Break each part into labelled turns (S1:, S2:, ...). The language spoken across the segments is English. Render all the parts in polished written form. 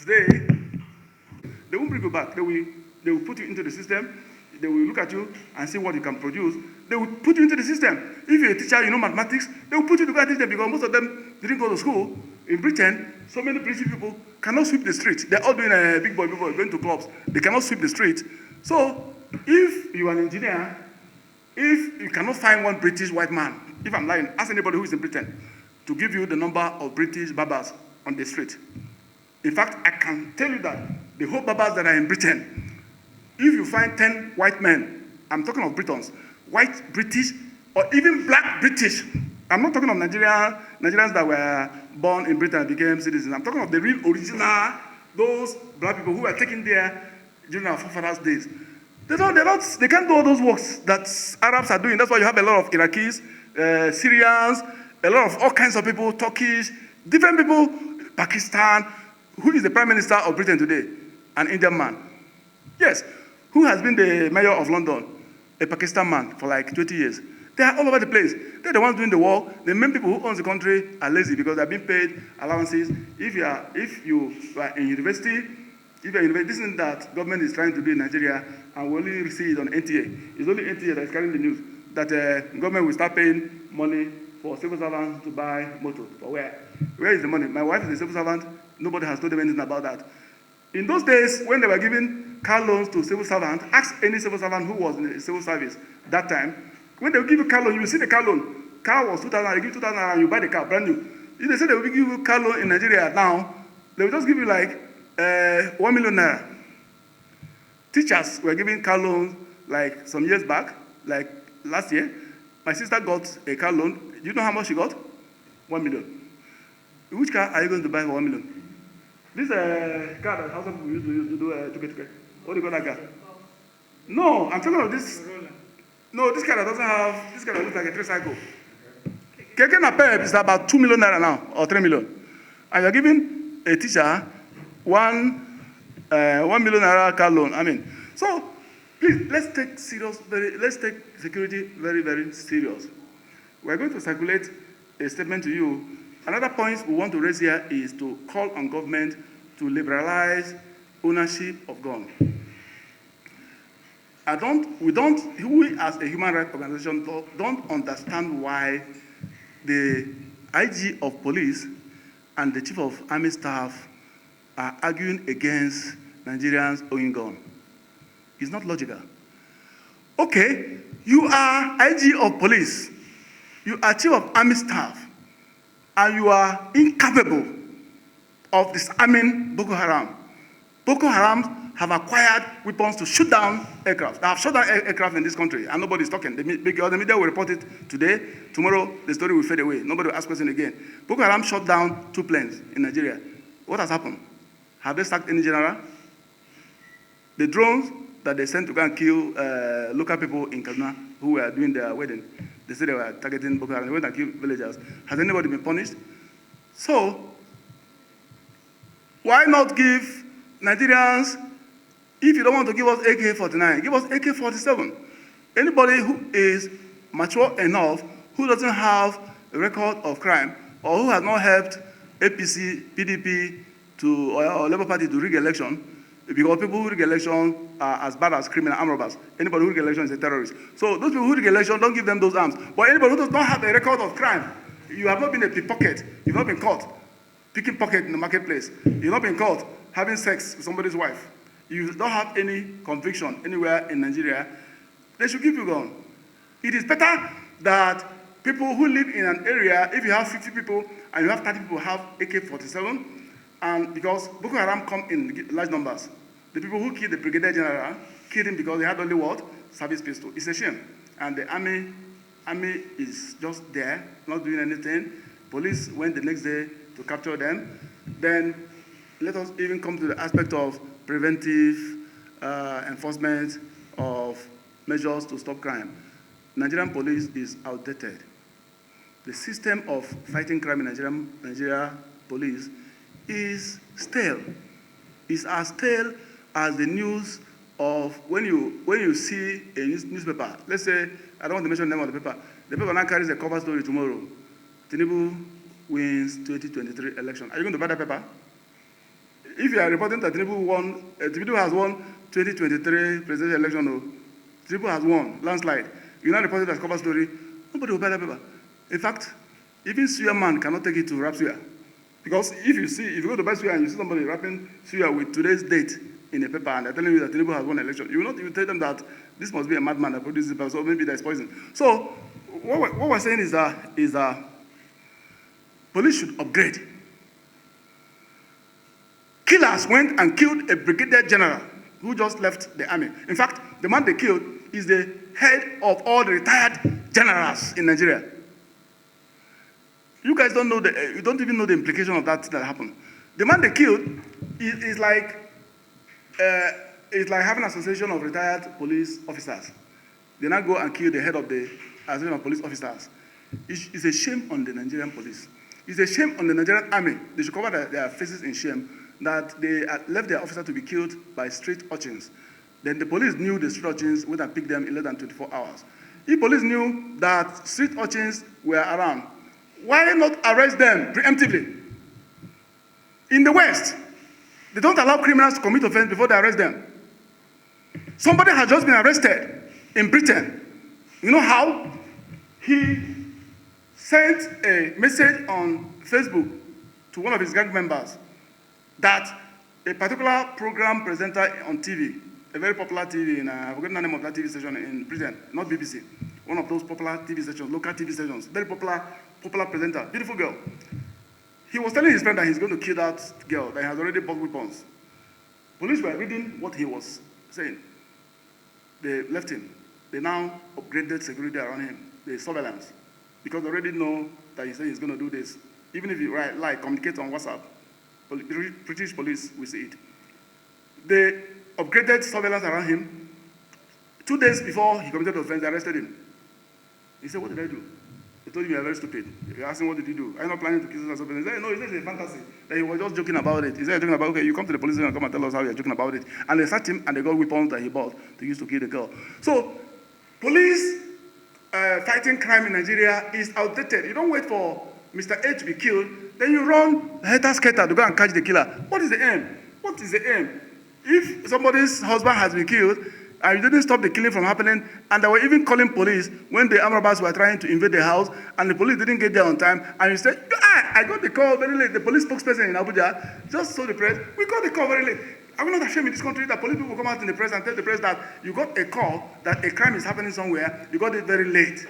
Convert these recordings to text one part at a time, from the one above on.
S1: Today, they won't bring you back. They will put you into the system. They will look at you and see what you can produce. They will put you into the system. If you're a teacher, you know mathematics, they will put you to go and teach them because most of them didn't go to school. In Britain, so many British people cannot sweep the street. They're all doing a big boy, going to clubs. They cannot sweep the street. So if you are an engineer, if you cannot find one British white man, if I'm lying, ask anybody who is in Britain to give you the number of British barbers on the street. In fact, I can tell you that the whole barbers that are in Britain, if you find 10 white men, I'm talking of Britons, white British, or even black British. I'm not talking of Nigerians that were born in Britain and became citizens. I'm talking of the real original, those black people who were taken there during our forefathers' days. They can't do all those works that Arabs are doing. That's why you have a lot of Iraqis, Syrians, a lot of all kinds of people, Turkish, different people, Pakistan. Who is the Prime Minister of Britain today? An Indian man. Yes. Who has been the mayor of London? A Pakistan man for like 20 years. They are all over the place. They're the ones doing the work. The main people who own the country are lazy because they're being paid allowances. If you are in university, this is that government is trying to do in Nigeria, and we only see it on NTA. It's only NTA that is carrying the news that government will start paying money for civil servants to buy motor. For where? Where is the money? My wife is a civil servant. Nobody has told them anything about that. In those days, when they were giving car loans to civil servants, ask any civil servant who was in the civil service that time. When they will give you car loan, you will see the car loan. Car was 2,000, they give 2,000 and you buy the car, brand new. If they say they will give you car loan in Nigeria now, they will just give you like 1 million naira. Teachers were giving car loans like some years back, like last year. My sister got a car loan. Do you know how much she got? 1 million. Which car are you going to buy for 1 million? This car that Hausa people used to do tuke. What do you call that car? No, I'm talking about this. No, this car that doesn't have, this car that looks like a tricycle. Kidnapping is about 2 million naira now, or 3 million. And you're giving a teacher 1 million naira car loan. I mean, so please, let's take security very, very serious. We're going to circulate a statement to you. Another point we want to raise here is to call on government to liberalize ownership of guns. We as a human rights organization don't understand why the IG of police and the chief of army staff are arguing against Nigerians owning guns. It's not logical. Okay, you are IG of police, you are chief of army staff, and you are incapable of disarming Boko Haram. Boko Haram have acquired weapons to shoot down aircraft. They have shot down aircraft in this country, and nobody's talking. Because the media will report it today. Tomorrow, the story will fade away. Nobody will ask questions again. Boko Haram shot down 2 planes in Nigeria. What has happened? Have they sacked any general? The drones that they sent to go and kill local people in Kaduna who were doing their wedding, they said they were targeting Boko Haram. They went and killed villagers. Has anybody been punished? So, why not give Nigerians, if you don't want to give us AK-49, give us AK-47. Anybody who is mature enough, who doesn't have a record of crime, or who has not helped APC, PDP, or Labour Party to rig election, because people who rig election are as bad as criminal armed robbers. Anybody who rig election is a terrorist. So those people who rig election, don't give them those arms. But anybody who does not have a record of crime, you have not been a pickpocket, you've not been caught picking pocket in the marketplace, you've not been caught having sex with somebody's wife, you don't have any conviction anywhere in Nigeria, they should give you a gun. It is better that people who live in an area, if you have 50 people and you have 30 people have AK-47, and because Boko Haram come in large numbers, the people who killed the brigadier general killed him because they had only what? Service pistol. It's a shame. And the army is just there, not doing anything. Police went the next day to capture them. Then let us even come to the aspect of preventive enforcement of measures to stop crime. Nigerian police is outdated. The system of fighting crime in Nigeria police is stale. It's as stale as the news of when you see a newspaper. Let's say, I don't want to mention the name of the paper. The paper now carries a cover story tomorrow. Tinubu wins 2023 election. Are you going to buy that paper? if you are reporting that Tinubu has won 2023 presidential election, or Tinubu has won, landslide, you now report it as cover story, nobody will buy that paper. In fact, even suya man cannot take it to wrap suya. Because if you go to buy suya and you see somebody wrapping suya with today's date in a paper and they're telling you that Tinubu has won an election, you will tell them that this must be a madman that produced this paper, so maybe there's poison. So what we're saying is that police should upgrade. Killers went and killed a brigadier general who just left the army. In fact, the man they killed is the head of all the retired generals in Nigeria. You guys don't know you don't even know the implication of that happened. The man they killed is like having an association of retired police officers. They now go and kill the head of the association of police officers. It's a shame on the Nigerian police. It's a shame on the Nigerian army. They should cover their faces in shame that they left their officer to be killed by street urchins. Then the police knew the street urchins went and picked them in less than 24 hours. If police knew that street urchins were around, why not arrest them preemptively? In the West, they don't allow criminals to commit offense before they arrest them. Somebody has just been arrested in Britain. You know how? He sent a message on Facebook to one of his gang members that a particular program presenter on TV, a very popular TV, I've forgotten the name of that TV station in Britain, not BBC, one of those popular TV stations, local TV stations, very popular presenter, beautiful girl. He was telling his friend that he's going to kill that girl, that he has already bought weapons. Police were reading what he was saying. They left him. They now upgraded security around him, the surveillance, because they already know that he said he's going to do this. Even if you communicate on WhatsApp, British police will see it. They upgraded surveillance around him. 2 days before he committed the offense, they arrested him. He said, "What did I do?" They told him, "You are very stupid." They asked him, "What did you do? Are you not planning to kill us?" He said, "No, it's just a fantasy." That he was just joking about it. He said, "Joking about, okay, you come to the police and come and tell us how you're joking about it." And they searched him and they got weapons that he bought to use to kill the girl. So, police fighting crime in Nigeria is outdated. You don't wait for Mr. A to be killed, then you run helter-skelter to go and catch the killer. What is the aim? What is the aim? If somebody's husband has been killed, and you didn't stop the killing from happening, and they were even calling police when the armed robbers were trying to invade the house, and the police didn't get there on time, and you said, I got the call very late. The police spokesperson in Abuja just told the press, we got the call very late. Are we not ashamed in this country that police people come out in the press and tell the press that you got a call that a crime is happening somewhere, you got it very late?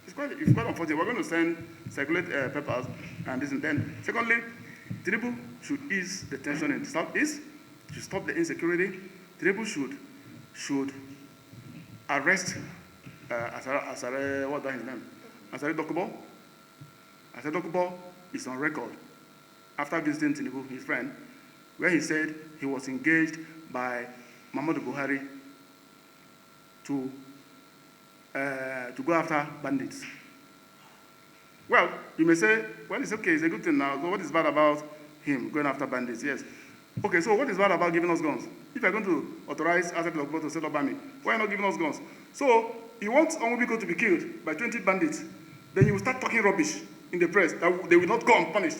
S1: It's quite unfortunate. We're going to circulate papers and this and then. Secondly, Tinubu should ease the tension in the southeast, to stop the insecurity. Tinubu should arrest Asare, what's his name? Asare Dokubo. Asare Dokubo is on record after visiting Tinubu, his friend, where he said he was engaged by Muhammadu Buhari to go after bandits. Well, you may say, well, it's okay, it's a good thing now. So what is bad about him going after bandits? Yes. Okay, so what is bad about giving us guns? If you're going to authorize Asare Dokubo to set up army, why are you not giving us guns? So you want Onwuibiko to be killed by 20 bandits, then you will start talking rubbish in the press that they will not go unpunished.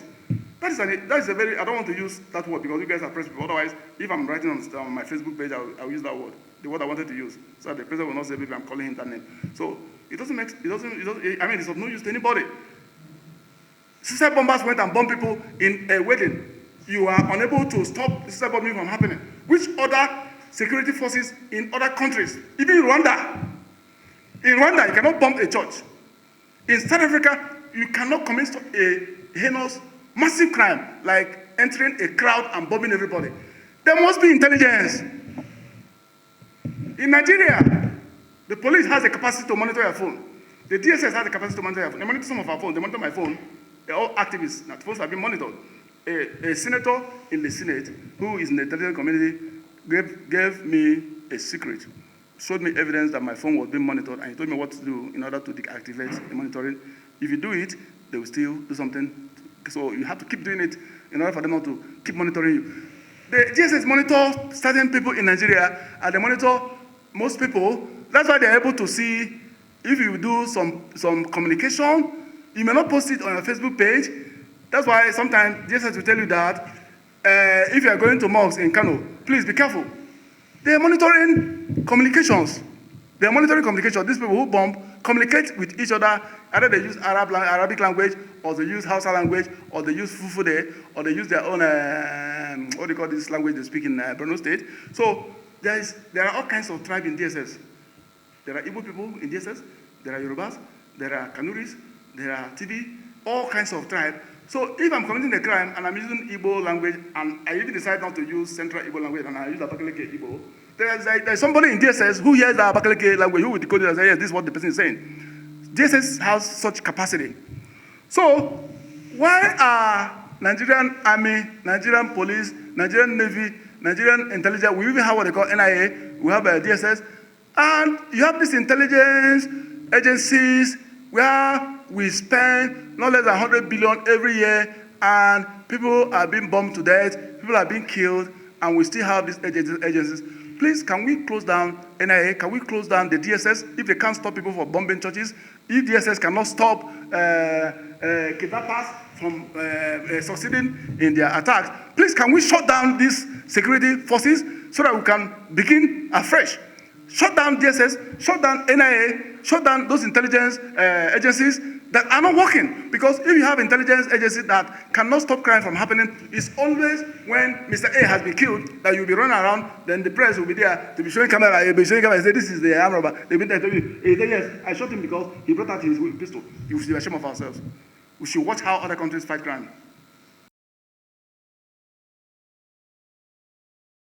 S1: That is a very, I don't want to use that word because you guys are press people. Otherwise, if I'm writing on my Facebook page, I'll use that word, the word I wanted to use, so that the president will not say, maybe I'm calling him that name. So it's of no use to anybody. Suicide bombers went and bombed people in a wedding. You are unable to stop suicide bombing from happening. Which other security forces in other countries, even in Rwanda, you cannot bomb a church. In South Africa, you cannot commit a heinous, massive crime like entering a crowd and bombing everybody. There must be intelligence. In Nigeria, the police has the capacity to monitor your phone. The DSS has the capacity to monitor your phone. They monitor some of our phones. They monitor my phone. They're all activists. Now, phones have been monitored. A senator in the Senate who is in the intelligence community gave me a secret, showed me evidence that my phone was being monitored, and he told me what to do in order to deactivate the monitoring. If you do it, they will still do something. So you have to keep doing it in order for them not to keep monitoring you. The GSS monitor certain people in Nigeria, and they monitor most people. That's why they're able to see if you do some communication. You may not post it on your Facebook page, That's why sometimes DSS will tell you that if you are going to mosques in Kano, please be careful. They are monitoring communications. They are monitoring communication. These people who bomb communicate with each other. Either they use Arabic language, or they use Hausa language, or they use Fufude, or they use their own, what do you call this language they speak in Borno State. So there are all kinds of tribes in DSS. There are Igbo people in DSS. There are Yorubas. There are Kanuris. There are TV. All kinds of tribes. So if I'm committing a crime and I'm using Igbo language, and I even decide not to use Central Igbo language, and I use Abakaleke Igbo, there's somebody in DSS who hears the Abakaleke language, who will decode it and say, yes, this is what the person is saying. DSS has such capacity. So why are Nigerian Army, Nigerian Police, Nigerian Navy, Nigerian Intelligence, we even have what they call NIA, we have DSS, and you have these intelligence agencies where we spend not less than 100 billion every year, and people are being bombed to death, people are being killed, and we still have these agencies. Please, can we close down NIA? Can we close down the DSS if they can't stop people from bombing churches? If DSS cannot stop kidnappers from succeeding in their attacks, please, can we shut down these security forces so that we can begin afresh? Shut down DSS, shut down NIA, shut down those intelligence agencies that are not working. Because if you have intelligence agencies that cannot stop crime from happening, it's always when Mr. A has been killed that you'll be running around, then the press will be there to be showing camera, you'll be showing camera and say, this is the arm robber. They'll be there to tell you, hey, yes, I shot him because he brought out his pistol. We should be ashamed of ourselves. We should watch how other countries fight crime.